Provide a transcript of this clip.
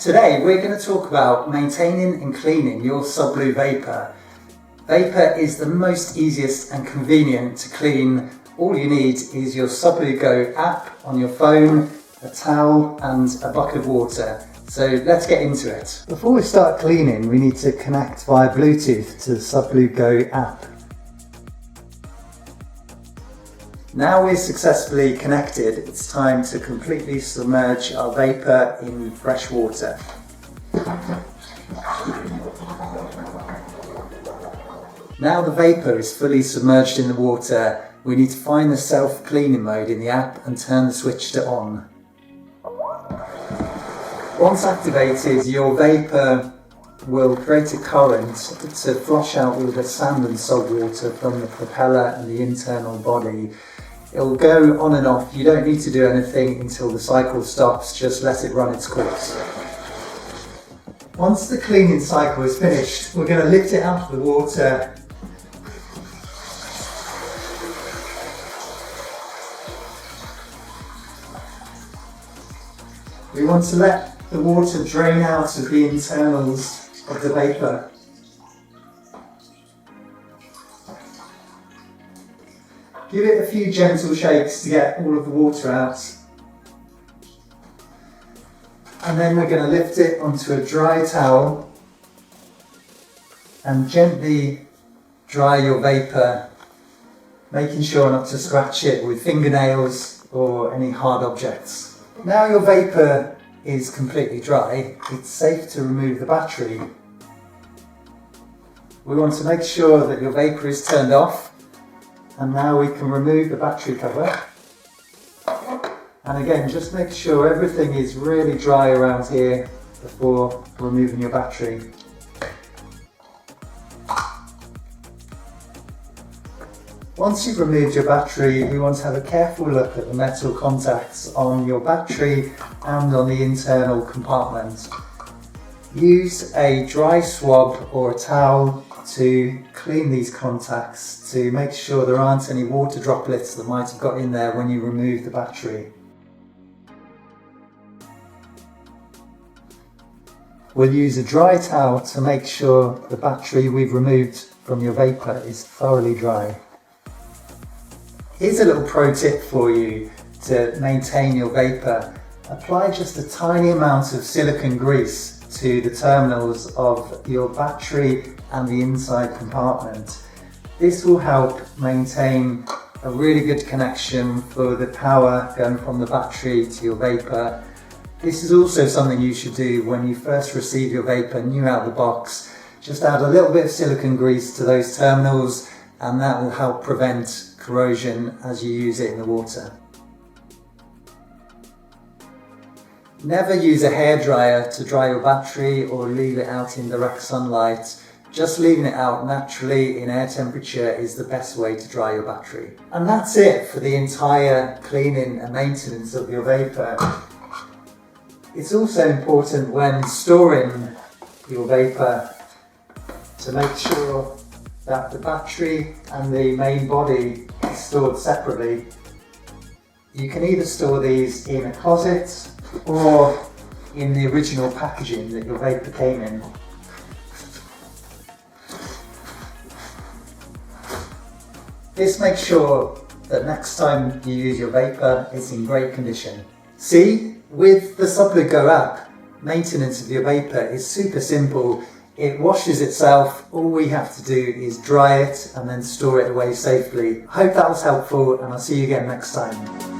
Today we're going to talk about maintaining and cleaning your Sublue vapor. Vapor is the most easiest and convenient to clean. All you need is your Sublue Go app on your phone, a towel and a bucket of water. So let's get into it. Before we start cleaning, we need to connect via Bluetooth to the Sublue Go app. Now we're successfully connected, it's time to completely submerge our vapor in fresh water. Now the vapor is fully submerged in the water, we need to find the self-cleaning mode in the app and turn the switch to on. Once activated, your vapor will create a current to flush out all the sand and salt water from the propeller and the internal body. It will go on and off, you don't need to do anything until the cycle stops, just let it run its course. Once the cleaning cycle is finished, we're going to lift it out of the water. We want to let the water drain out of the internals of the vapor. Give it a few gentle shakes to get all of the water out. And then we're going to lift it onto a dry towel and gently dry your vapor, making sure not to scratch it with fingernails or any hard objects. Now your vapor is completely dry, it's safe to remove the battery. We want to make sure that your vapor is turned off. And now we can remove the battery cover. And again, just make sure everything is really dry around here before removing your battery. Once you've removed your battery, we want to have a careful look at the metal contacts on your battery and on the internal compartment. Use a dry swab or a towel to clean these contacts to make sure there aren't any water droplets that might have got in there when you remove the battery. We'll use a dry towel to make sure the battery we've removed from your vapor is thoroughly dry. Here's a little pro tip for you to maintain your vapor. Apply just a tiny amount of silicone grease to the terminals of your battery and the inside compartment. This will help maintain a really good connection for the power going from the battery to your vapor. This is also something you should do when you first receive your vapor new out of the box. Just add a little bit of silicone grease to those terminals and that will help prevent corrosion as you use it in the water. Never use a hairdryer to dry your battery or leave it out in direct sunlight. Just leaving it out naturally in air temperature is the best way to dry your battery. And that's it for the entire cleaning and maintenance of your vapor. It's also important when storing your vapor to make sure that the battery and the main body is stored separately. You can either store these in a closet or in the original packaging that your vapor came in. This makes sure that next time you use your vapor, it's in great condition. See, with the Sublue Go app, maintenance of your vapor is super simple. It washes itself, all we have to do is dry it and then store it away safely. I hope that was helpful and I'll see you again next time.